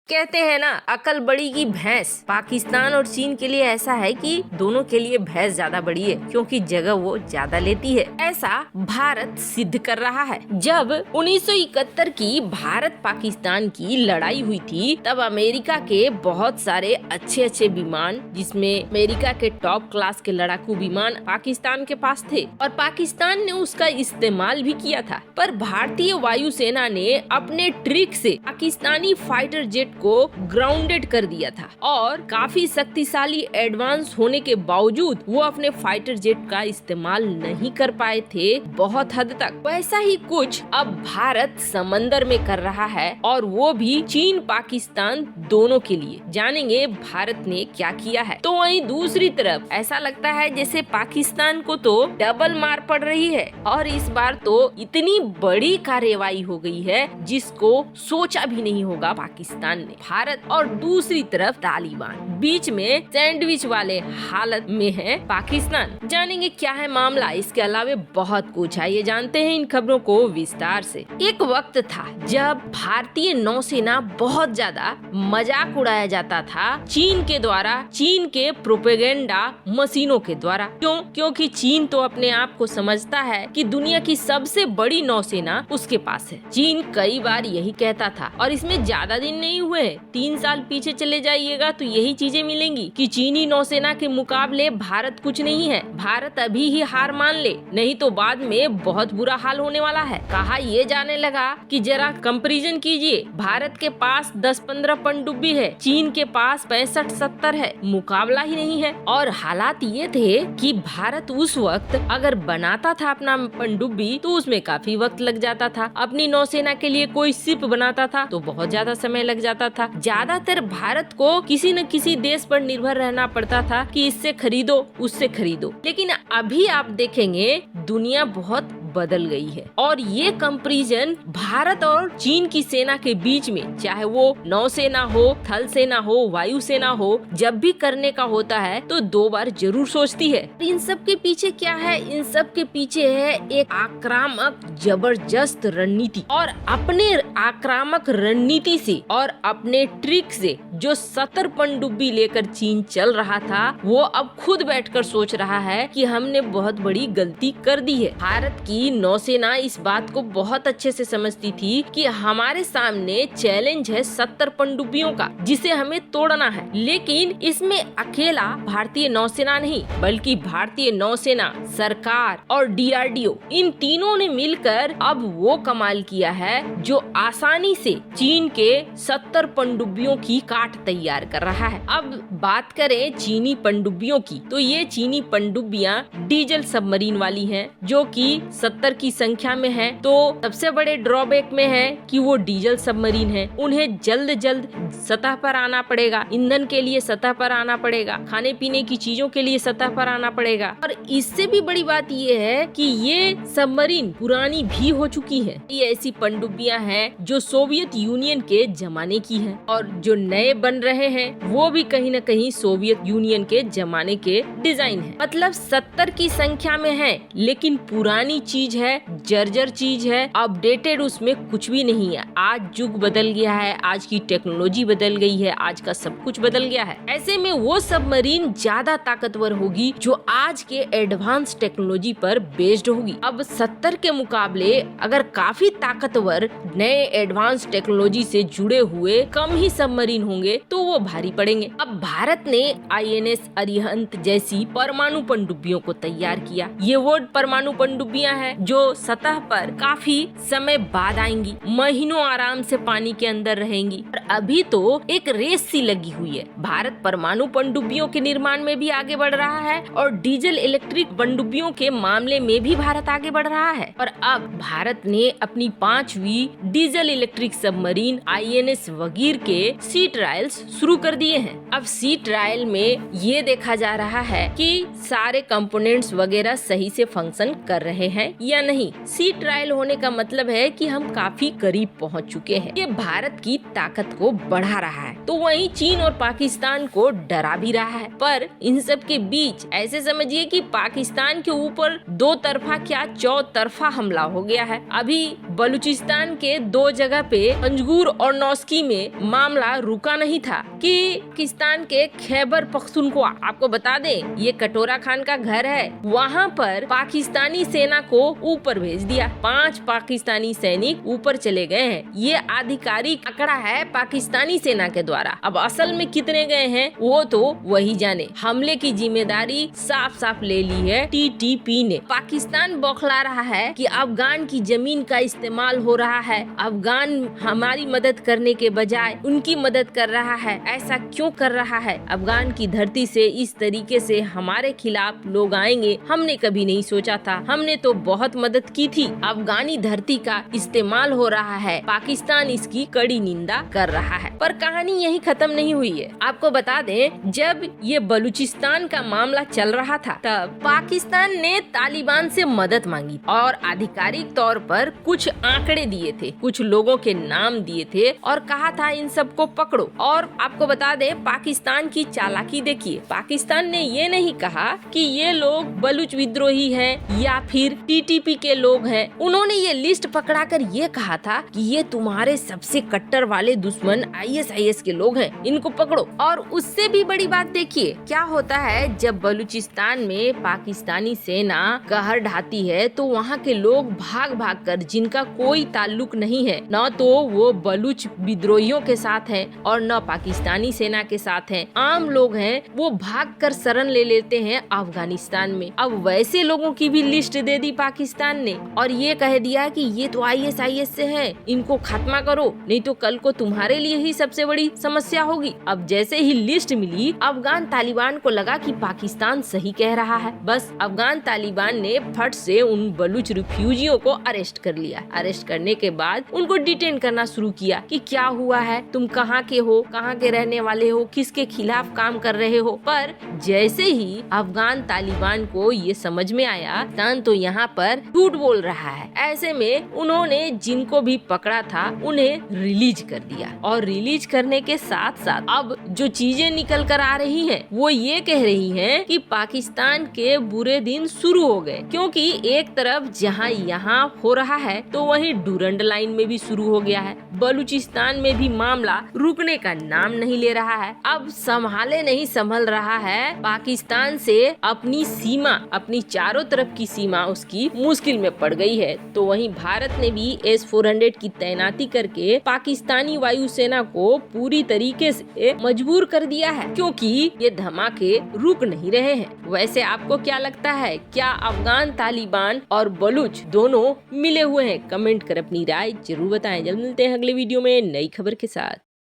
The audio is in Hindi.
कहते हैं ना, अकल बड़ी की भैंस। पाकिस्तान और चीन के लिए ऐसा है कि दोनों के लिए भैंस ज्यादा बड़ी है क्योंकि जगह वो ज्यादा लेती है। ऐसा भारत सिद्ध कर रहा है। जब 1971 की भारत पाकिस्तान की लड़ाई हुई थी तब अमेरिका के बहुत सारे अच्छे विमान, जिसमें अमेरिका के टॉप क्लास के लड़ाकू विमान पाकिस्तान के पास थे और पाकिस्तान ने उसका इस्तेमाल भी किया था। पर भारतीय वायुसेना ने अपने ट्रिक से पाकिस्तानी फाइटर जेट को ग्राउंडेड कर दिया था और काफी शक्तिशाली एडवांस होने के बावजूद वो अपने फाइटर जेट का इस्तेमाल नहीं कर पाए थे बहुत हद तक। वैसा ही कुछ अब भारत समंदर में कर रहा है और वो भी चीन पाकिस्तान दोनों के लिए। जानेंगे भारत ने क्या किया है। तो वहीं दूसरी तरफ ऐसा लगता है जैसे पाकिस्तान को तो डबल मार पड़ रही है और इस बार तो इतनी बड़ी कार्रवाई हो गई है जिसको सोचा भी नहीं होगा पाकिस्तान ने। भारत और दूसरी तरफ तालिबान, बीच में सैंडविच वाले हालत में है पाकिस्तान। जानेंगे क्या है मामला। इसके अलावा बहुत कुछ है, ये जानते हैं इन खबरों को विस्तार से। एक वक्त था जब भारतीय नौसेना बहुत ज्यादा मजाक उड़ाया जाता था चीन के द्वारा, चीन के प्रोपेगेंडा मशीनों के द्वारा। क्योंकि चीन तो अपने आप को समझता है कि दुनिया की सबसे बड़ी नौसेना उसके पास है। चीन कई बार यही कहता था और इसमें ज्यादा दिन नहीं हुए, 3 साल पीछे चले जाइएगा तो यही चीजें मिलेंगी कि चीनी नौसेना के मुकाबले भारत कुछ नहीं है, भारत अभी ही हार मान ले, नहीं तो बाद में बहुत बुरा हाल होने वाला है। कहा ये जाने लगा कि जरा कंपैरिजन कीजिए, भारत के पास 10-15 पनडुब्बी है, चीन के पास 65-70 है, मुकाबला ही नहीं है। और हालात ये थे कि भारत उस वक्त अगर बनाता था अपना पनडुब्बी तो उसमें काफी वक्त लग जाता था। अपनी नौसेना के लिए कोई शिप बनाता था तो बहुत ज्यादा समय लग जाता था। ज्यादातर भारत को किसी न किसी देश पर निर्भर रहना पड़ता था कि इससे खरीदो उससे खरीदो। लेकिन अभी आप देखेंगे दुनिया बहुत बदल गई है और ये कंपैरिजन भारत और चीन की सेना के बीच में, चाहे वो नौसेना हो, थल सेना हो, वायु सेना हो, जब भी करने का होता है तो 2 बार जरूर सोचती है। इन सब के पीछे क्या है? इन सब के पीछे है एक आक्रामक जबरदस्त रणनीति और अपने आक्रामक रणनीति से और अपने ट्रिक से जो 70 पनडुब्बी लेकर चीन चल रहा था वो अब खुद बैठकर सोच रहा है कि हमने बहुत बड़ी गलती कर दी है। भारत की नौसेना इस बात को बहुत अच्छे से समझती थी कि हमारे सामने चैलेंज है 70 पनडुब्बियों का जिसे हमें तोड़ना है। लेकिन इसमें अकेला भारतीय नौसेना नहीं बल्कि भारतीय नौसेना, सरकार और DRDO, इन तीनों ने मिलकर अब वो कमाल किया है जो आसानी से चीन के 70 पनडुब्बियों की काट तैयार कर रहा है। अब बात करें चीनी पनडुब्बियों की तो ये चीनी पनडुब्बियां डीजल सबमरीन वाली हैं जो कि 70 की संख्या में है। तो सबसे बड़े ड्रॉबैक में है कि वो डीजल सबमरीन है, उन्हें जल्द सतह पर आना पड़ेगा, ईंधन के लिए सतह पर आना पड़ेगा, खाने पीने की चीजों के लिए सतह पर आना पड़ेगा। और इससे भी बड़ी बात ये है कि ये सबमरीन पुरानी भी हो चुकी है। ये ऐसी पनडुब्बियां हैं जो सोवियत यूनियन के जमाने की हैं और जो नए बन रहे हैं वो भी कहीं न कहीं सोवियत यूनियन के जमाने के डिजाइन है। मतलब 70 की संख्या में है लेकिन पुरानी चीज है, जर्जर चीज है, अपडेटेड उसमें कुछ भी नहीं है। आज युग बदल गया है, आज की टेक्नोलॉजी बदल गई है, आज का सब कुछ बदल गया है। ऐसे में वो सबमरीन ज्यादा ताकतवर होगी जो आज के एडवांस टेक्नोलॉजी पर बेस्ड होगी। अब 70 के मुकाबले अगर काफी ताकतवर नए एडवांस टेक्नोलॉजी से जुड़े हुए कम ही सबमरीन होंगे तो वो भारी पड़ेंगे। अब भारत ने INS अरिहंत जैसी परमाणु पनडुब्बियों को तैयार किया। ये वो परमाणु पनडुब्बियां हैं जो सतह पर काफी समय बाद आएंगी, महीनों आराम से पानी के अंदर रहेंगी। और अभी तो एक रेस सी लगी हुई है। भारत परमाणु पनडुब्बियों के निर्माण में भी आगे बढ़ रहा है और डीजल इलेक्ट्रिक पनडुब्बियों के मामले में भी भारत आगे बढ़ रहा है। और अब भारत ने अपनी 5वीं diesel electric submarine INS Vagir के सी ट्रायल्स शुरू कर दिए हैं। अब सी ट्रायल में ये देखा जा रहा है कि सारे कंपोनेंट्स वगैरह सही से फंक्शन कर रहे हैं या नहीं। सी ट्रायल होने का मतलब है कि हम काफी करीब पहुंच चुके हैं। ये भारत की ताकत को बढ़ा रहा है तो वहीं चीन और पाकिस्तान को डरा भी रहा है। पर इन सब के बीच ऐसे समझिए कि पाकिस्तान के ऊपर दो तरफा क्या चौतरफा हमला हो गया है। अभी बलूचिस्तान के दो जगह पे पंजगुर और नौस्की में मामला रुका नहीं था कि पाकिस्तान के खैबर पख्तूनख्वा, आपको बता दें ये कटोरा खान का घर है, वहाँ पर पाकिस्तानी सेना को ऊपर भेज दिया। 5 पाकिस्तानी सैनिक ऊपर चले गए हैं। ये आधिकारिक आंकड़ा है पाकिस्तानी सेना के द्वारा। अब असल में कितने गए हैं वो तो वही जाने। हमले की जिम्मेदारी साफ साफ ले ली है TTP ने। पाकिस्तान बौखला रहा है कि अफगान की जमीन का इस्तेमाल हो रहा है, अफगान हमारी मदद करने के बजाय उनकी मदद कर रहा है। ऐसा क्यों कर रहा है? अफगान की धरती से इस तरीके से हमारे खिलाफ लोग आएंगे हमने कभी नहीं सोचा था। हमने तो बहुत मदद की थी। अफगानी धरती का इस्तेमाल हो रहा है, पाकिस्तान इसकी कड़ी निंदा कर रहा है। पर कहानी यही खत्म नहीं हुई है। आपको बता दें जब ये बलूचिस्तान का मामला चल रहा था तब पाकिस्तान ने तालिबान से मदद मांगी और आधिकारिक तौर पर कुछ आंकड़े दिए थे, कुछ लोगों के नाम दिए थे और कहा था इन सबको पकड़ो। और आपको बता दें पाकिस्तान की चालाकी देखिए, पाकिस्तान ने ये नहीं कहा कि ये लोग बलूच विद्रोही हैं या फिर TTP के लोग हैं। उन्होंने ये लिस्ट पकड़ाकर ये कहा था कि ये तुम्हारे सबसे कट्टर वाले दुश्मन ISIS के लोग हैं, इनको पकड़ो। और उससे भी बड़ी बात देखिए क्या होता है जब बलूचिस्तान में पाकिस्तानी सेना कहर ढाती है तो वहाँ के लोग भाग भाग कर, जिनका कोई ताल्लुक नहीं है, न तो वो बलूच विद्रोहियों के साथ हैं और न पाकिस्तानी सेना के साथ हैं, आम लोग हैं, वो भाग कर शरण ले लेते हैं अफगानिस्तान में। अब वैसे लोगों की भी लिस्ट दे दी पाकिस्तान ने और ये कह दिया कि ये तो ISIS से हैं, इनको खत्मा करो नहीं तो कल को तुम्हारे लिए ही सबसे बड़ी समस्या होगी। अब जैसे ही लिस्ट मिली अफगान तालिबान को लगा कि पाकिस्तान सही कह रहा है। बस अफगान तालिबान ने फट से उन बलूच रिफ्यूजियों को अरेस्ट कर लिया। अरेस्ट करने के बाद उनको डिटेन करना शुरू किया कि क्या हुआ है, तुम कहाँ के हो, कहाँ के रहने वाले हो, किसके खिलाफ काम कर रहे हो। पर जैसे ही अफगान तालिबान को ये समझ में आया तान तो यहाँ पर झूठ बोल रहा है, ऐसे में उन्होंने जिनको भी पकड़ा था उन्हें रिलीज कर दिया। और रिलीज करने के साथ साथ अब जो चीजें निकल कर आ रही हैं वो ये कह रही हैं कि पाकिस्तान के बुरे दिन शुरू हो गए, क्योंकि एक तरफ जहाँ यहाँ हो रहा है तो वहीं डूरंड लाइन में भी शुरू हो गया है। बलूचिस्तान में भी मामला रुकने का नाम नहीं ले रहा है। अब संभाले नहीं संभल रहा है, पाकिस्तान से अपनी सीमा, अपनी चारों तरफ की सीमा उसकी मुश्किल में पड़ गई है। तो वहीं भारत ने भी S-400 की तैनाती करके पाकिस्तानी वायुसेना को पूरी तरीके से मजबूर कर दिया है, क्योंकि ये धमाके रुक नहीं रहे हैं। वैसे आपको क्या लगता है, क्या अफगान तालिबान और बलूच दोनों मिले हुए हैं? कमेंट कर अपनी राय जरूर बताएं। जल्द मिलते हैं अगले वीडियो में नई खबर के साथ।